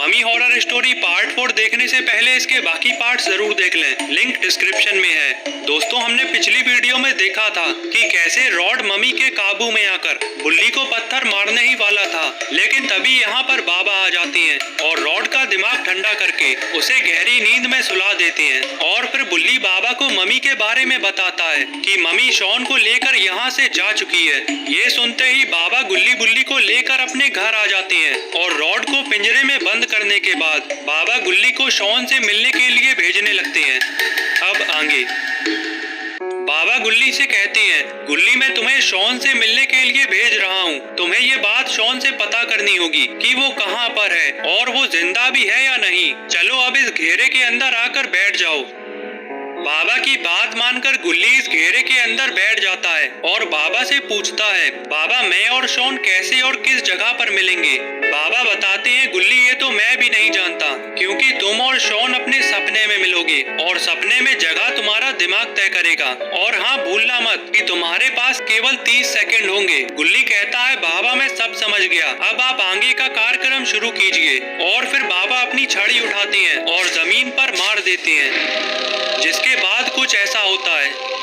Mummy horror story part 4 देखने से पहले इसके बाकी पार्ट जरूर देख लें, लिंक डिस्क्रिप्शन में है। दोस्तों, हमने पिछली वीडियो में देखा था कि कैसे रॉड ममी के काबू में आकर बुल्ली को पत्थर मारने ही वाला था, लेकिन तभी यहाँ पर बाबा आ जाती हैं और रॉड का दिमाग ठंडा करके उसे गहरी नींद में सुला देते हैं। और फिर बुल्ली बाबा को ममी के बारे में बताता है कि ममी शॉन को लेकर यहाँ से जा चुकी है। ये सुनते ही बाबा गुल्ली बुल्ली को लेकर अपने घर आ जाते हैं और रॉड को पिंजरे में बंद करने के बाद बाबा गुल्ली को शॉन से मिलने के लिए भेजने लगते हैं। अब आगे बाबा गुल्ली से कहते हैं, गुल्ली मैं तुम्हें शॉन से मिलने के लिए भेज रहा हूँ। तुम्हें ये बात शॉन से पता करनी होगी कि वो कहाँ पर है और वो जिंदा भी है या नहीं। चलो अब इस घेरे के अंदर आकर बैठ जाओ। बाबा की बात मानकर गुल्ली इस घेरे के अंदर बैठ जाता है और बाबा से पूछता है, बाबा मैं और शॉन कैसे और किस जगह पर मिलेंगे। बाबा बताते हैं, गुल्ली ये तो मैं भी नहीं जानता, क्योंकि तुम और शॉन अपने सपने में मिलोगे और सपने में जगह तुम्हारा दिमाग तय करेगा। और हाँ, भूलना मत कि तुम्हारे पास केवल 30 सेकंड होंगे। गुल्ली कहता है, बाबा मैं सब समझ गया, अब आप आगे का कार्यक्रम शुरू कीजिए। और फिर बाबा अपनी छड़ी उठाते हैं और जमीन पर मार देते हैं, जिसके बाद कुछ ऐसा होता है।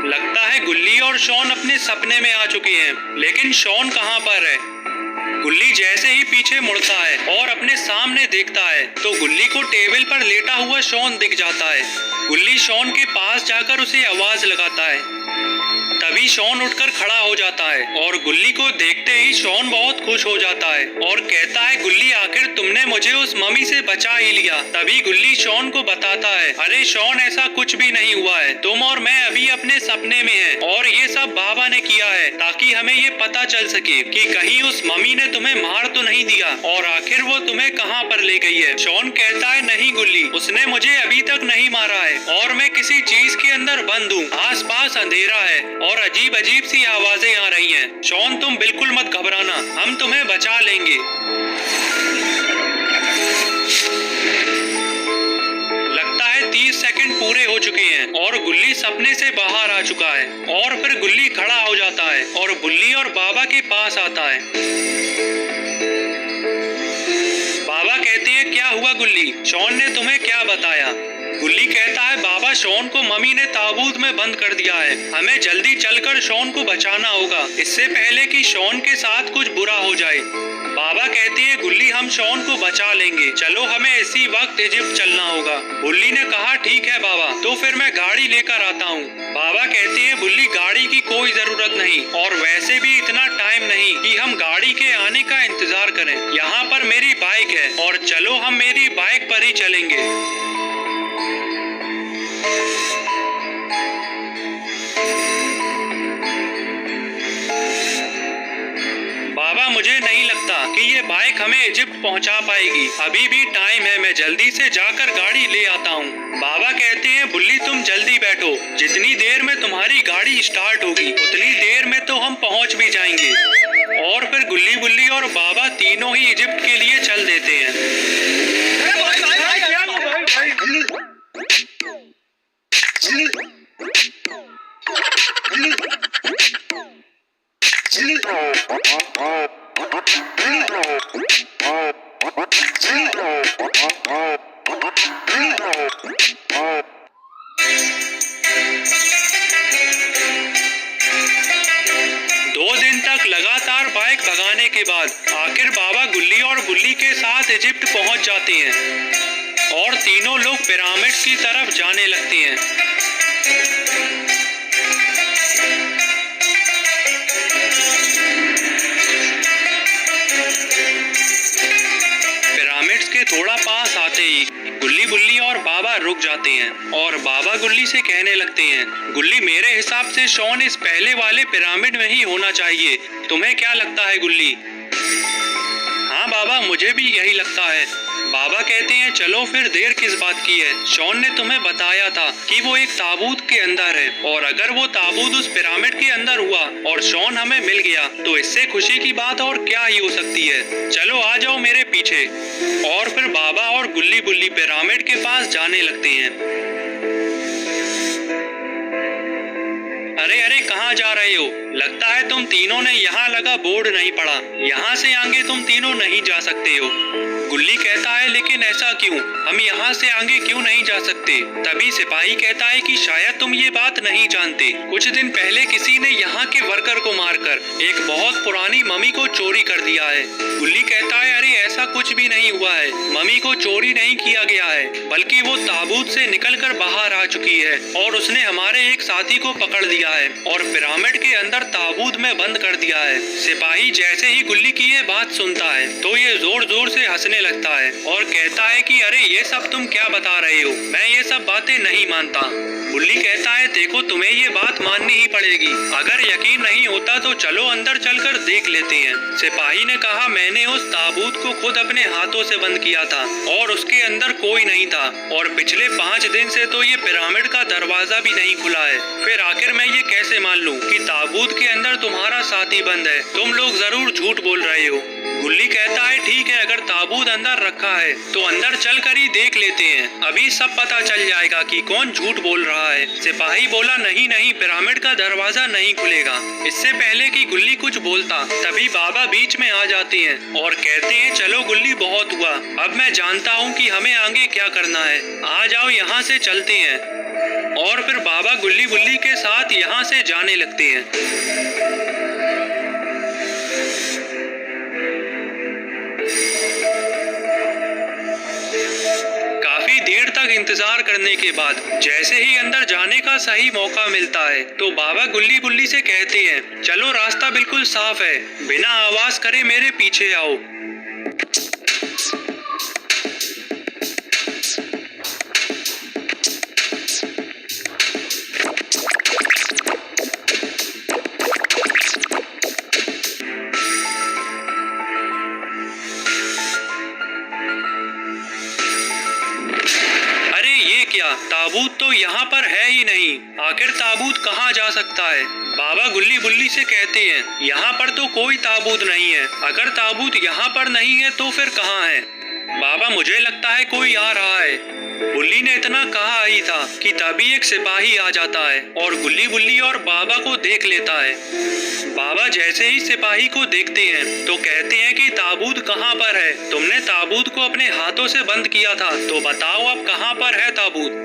लगता है गुल्ली और शॉन अपने सपने में आ चुके हैं, लेकिन शॉन कहाँ पर है। गुल्ली जैसे ही पीछे मुड़ता है और अपने सामने देखता है तो गुल्ली को टेबल पर लेटा हुआ शॉन दिख जाता है। गुल्ली शॉन के पास जाकर उसे आवाज लगाता है। तभी शॉन उठकर खड़ा हो जाता है और गुल्ली को देखते ही शॉन बहुत खुश हो जाता है और कहता है, गुल्ली आखिर तुमने मुझे उस ममी से बचा ही लिया। तभी गुल्ली शॉन को बताता है, अरे शॉन ऐसा कुछ भी नहीं हुआ है, तुम और मैं अभी अपने सपने में हैं और ये सब बाबा ने किया है ताकि हमें ये पता चल सके कि कहीं उस ममी ने तुम्हें मार तो नहीं दिया और आखिर वो तुम्हें कहाँ पर ले गई है। शॉन कहता है, नहीं गुल्ली, उसने मुझे अभी तक नहीं मारा है और मैं किसी चीज के अंदर बंद हूँ। आसपास अंधेरा है और अजीब अजीब सी आवाजें आ रही हैं। शॉन तुम बिल्कुल मत घबराना, हम तुम्हें बचा लेंगे। लगता है 30 सेकंड पूरे हो चुके हैं और गुल्ली सपने से बाहर आ चुका है। और फिर गुल्ली खड़ा हो जाता है और बुल्ली और बाबा के पास आता है। बाबा कहते हैं, क्या हुआ गुल्ली, शॉन ने तुम्हें क्या बताया। गुल्ली कहता है, बाबा शॉन को ममी ने ताबूत में बंद कर दिया है, हमें जल्दी चलकर शॉन को बचाना होगा, इससे पहले कि शॉन के साथ कुछ बुरा हो जाए। बाबा कहते हैं, गुल्ली हम शॉन को बचा लेंगे, चलो हमें इसी वक्त इजिप्ट चलना होगा। बुल्ली ने कहा, ठीक है बाबा, तो फिर मैं गाड़ी लेकर आता हूँ। बाबा कहते हैं, बुल्ली गाड़ी की कोई जरूरत नहीं और वैसे भी इतना टाइम नहीं कि हम गाड़ी के आने का इंतजार करें। यहाँ पर मेरी बाइक है और चलो हम मेरी बाइक पर ही चलेंगे। बाबा मुझे नहीं लगता कि ये बाइक हमें इजिप्ट पहुंचा पाएगी, अभी भी टाइम है, मैं जल्दी से जाकर गाड़ी ले आता हूँ। बाबा कहते हैं, बुल्ली तुम जल्दी बैठो, जितनी देर में तुम्हारी गाड़ी स्टार्ट होगी उतनी देर में तो हम पहुंच भी जाएंगे। और फिर गुल्ली बुल्ली और बाबा तीनों ही इजिप्ट के लिए चल देते हैं। लगातार बाइक भगाने के बाद आखिर बाबा गुल्ली और बुल्ली के साथ इजिप्ट पहुंच जाते हैं और तीनों लोग पिरामिड्स की तरफ जाने लगते हैं। पिरामिड्स के थोड़ा पास आते ही गुल्ली बुल्ली और बाबा रुक जाते हैं और बाबा गुल्ली से कहने लगते हैं, गुल्ली मेरे हिसाब से शॉन इस पहले वाले पिरामिड में ही होना चाहिए, तुम्हें क्या लगता है गुल्ली। हाँ बाबा, मुझे भी यही लगता है। बाबा कहते हैं, चलो फिर देर किस बात की है, शॉन ने तुम्हें बताया था कि वो एक ताबूत के अंदर है और अगर वो ताबूत उस पिरामिड के अंदर हुआ और शॉन हमें मिल गया तो इससे खुशी की बात और क्या ही हो सकती है। चलो आ जाओ मेरे पीछे। और फिर बाबा और गुल्ली बुल्ली पिरामिड के पास जाने लगते हैं। अरे अरे कहाँ जा रहे हो? लगता है तुम तीनों ने यहाँ लगा बोर्ड नहीं पढ़ा। यहाँ से आगे तुम तीनों नहीं जा सकते हो। गुल्ली कहता है लेकिन ऐसा क्यों? हम यहाँ से आगे क्यों नहीं जा सकते? तभी सिपाही कहता है कि शायद तुम ये बात नहीं जानते। कुछ दिन पहले किसी ने यहाँ के वर्कर को मारकर एक बहुत पुरानी मम्मी को चोरी कर दिया है। गुल्ली कहता है अरे ऐसा कुछ भी नहीं हुआ है। मम्मी को चोरी नहीं किया गया है, बल्कि वो ताबूत से निकलकर बाहर आ चुकी है और उसने हमारे एक साथी को पकड़ लिया है और पिरामिड के अंदर ताबूत में बंद कर दिया है। सिपाही जैसे ही गुल्ली की ये बात सुनता है तो ये जोर जोर से हंसने लगता है और कहता है कि अरे ये सब तुम क्या बता रहे हो? मैं ये सब बातें नहीं मानता। गुल्ली कहता है देखो तुम्हें ये बात माननी ही पड़ेगी। अगर यकीन नहीं होता तो चलो अंदर चलकर देख लेते हैं। सिपाही ने कहा मैंने उस ताबूत को खुद अपने हाथों से बंद किया था और उसके अंदर कोई नहीं था और पिछले 5 दिन से तो ये पिरामिड का दरवाजा भी नहीं खुला है। फिर आखिर मैं ये कैसे मान लूं कि ताबूत के अंदर तुम्हारा साथी बंद है? तुम लोग जरूर झूठ बोल रहे हो। गुल्ली कहता है ठीक है, अगर ताबूत अंदर रखा है तो अंदर चलकर ही देख लेते हैं। अभी सब पता चल जाएगा कि कौन झूठ बोल रहा है। सिपाही बोला नहीं नहीं, पिरामिड का दरवाजा नहीं खुलेगा। इससे पहले कि गुल्ली कुछ बोलता तभी बाबा बीच में आ जाते हैं और कहते हैं चलो गुल्ली बहुत हुआ, अब मैं जानता हूँ कि हमें आगे क्या करना है। आ जाओ यहाँ से चलते हैं। और फिर बाबा गुल्ली बुल्ली के साथ यहाँ से जाने लगते हैं। देर तक इंतजार करने के बाद जैसे ही अंदर जाने का सही मौका मिलता है तो बाबा गुल्ली बुल्ली से कहते हैं चलो रास्ता बिल्कुल साफ है, बिना आवाज करे मेरे पीछे आओ। ताबूत तो यहाँ पर है ही नहीं, आखिर ताबूत कहाँ जा सकता है? बाबा गुल्ली बुल्ली से कहते हैं यहाँ पर तो कोई ताबूत नहीं है। अगर ताबूत यहाँ पर नहीं है तो फिर कहाँ है? बाबा मुझे लगता है कोई आ रहा है। बुल्ली ने इतना कहा ही था कि तभी एक सिपाही आ जाता है और गुल्ली बुल्ली और बाबा को देख लेता है। बाबा जैसे ही सिपाही को देखते हैं तो कहते हैं कि ताबूत कहाँ पर है? तुमने ताबूत को अपने हाथों से बंद किया था, तो बताओ अब कहाँ पर है ताबूत?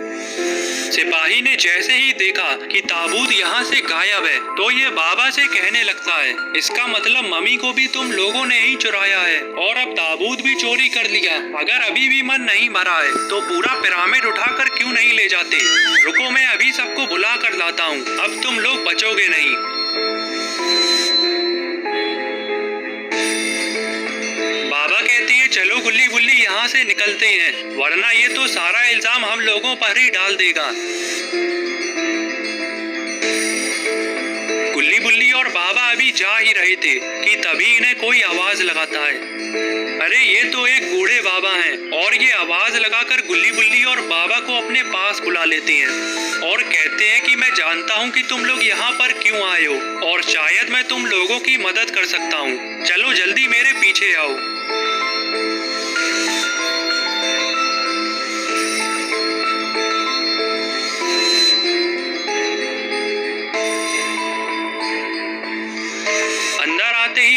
सिपाही ने जैसे ही देखा कि ताबूत यहाँ से गायब है तो ये बाबा से कहने लगता है इसका मतलब मम्मी को भी तुम लोगों ने ही चुराया है और अब ताबूत भी चोरी कर लिया। अगर अभी भी मन नहीं भरा है तो पूरा पिरामिड उठाकर क्यों नहीं ले जाते? रुको मैं अभी सबको बुला कर लाता हूँ, अब तुम लोग बचोगे नहीं। बाबा कहते हैं चलो गुल्ली बुल्ली यहाँ से निकलते हैं, वरना ये तो सारा इल्जाम हम लोगों पर ही डाल देगा। गुल्ली बुल्ली और बाबा अभी जा ही रहे थे कि तभी इन्हें कोई आवाज लगाता है। अरे ये तो एक बूढ़े बाबा हैं और ये आवाज लगाकर गुल्ली बुल्ली और बाबा को अपने पास बुला लेते हैं और कहते हैं कि मैं जानता हूँ कि तुम लोग यहाँ पर क्यों आए हो और शायद मैं तुम लोगों की मदद कर सकता हूँ। चलो जल्दी मेरे पीछे आओ।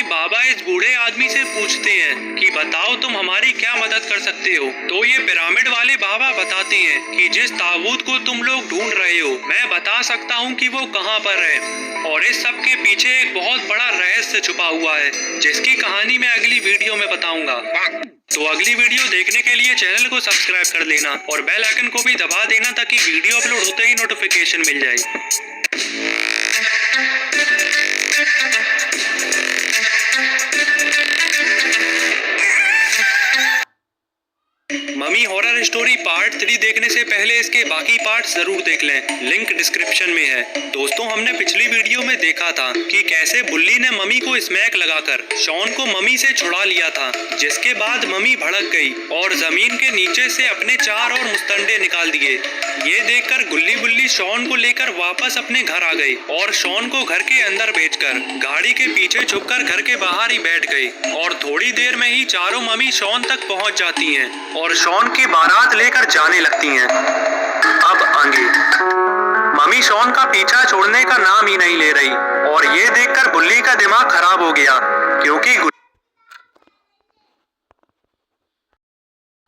बाबा इस बूढ़े आदमी से पूछते हैं कि बताओ तुम हमारी क्या मदद कर सकते हो? तो ये पिरामिड वाले बाबा बताते हैं कि जिस ताबूत को तुम लोग ढूंढ रहे हो मैं बता सकता हूँ कि वो कहाँ पर है और इस सब के पीछे एक बहुत बड़ा रहस्य छुपा हुआ है जिसकी कहानी मैं अगली वीडियो में बताऊंगा। तो अगली वीडियो देखने के लिए चैनल को सब्सक्राइब कर लेना और बेल आइकन को भी दबा देना ताकि वीडियो अपलोड होते ही नोटिफिकेशन मिल जाए। मम्मी हॉरर स्टोरी पार्ट 3 देखने से पहले इसके बाकी पार्ट्स जरूर देख लें, लिंक डिस्क्रिप्शन में है। दोस्तों हमने पिछली वीडियो में देखा था कि कैसे बुल्ली ने मम्मी को स्मैक लगाकर शॉन को मम्मी से छुड़ा लिया था, जिसके बाद मम्मी भड़क गई और जमीन के नीचे से अपने 4 और मुस्तंडे निकाल दिए। ये देखकर गुल्ली बुल्ली शॉन को लेकर वापस अपने घर आ गई और शॉन को घर के अंदर भेजकर गाड़ी के पीछे छुपकर घर के बाहर ही बैठ गई और थोड़ी देर में ही चारों मम्मी शॉन तक पहुंच जाती हैं और शॉन की बारात लेकर जाने लगती हैं। अब आगे मम्मी मम्मी शॉन का पीछा छोड़ने का नाम ही नहीं ले रही और ये देखकर बुल्ली का दिमाग खराब हो गया क्योंकि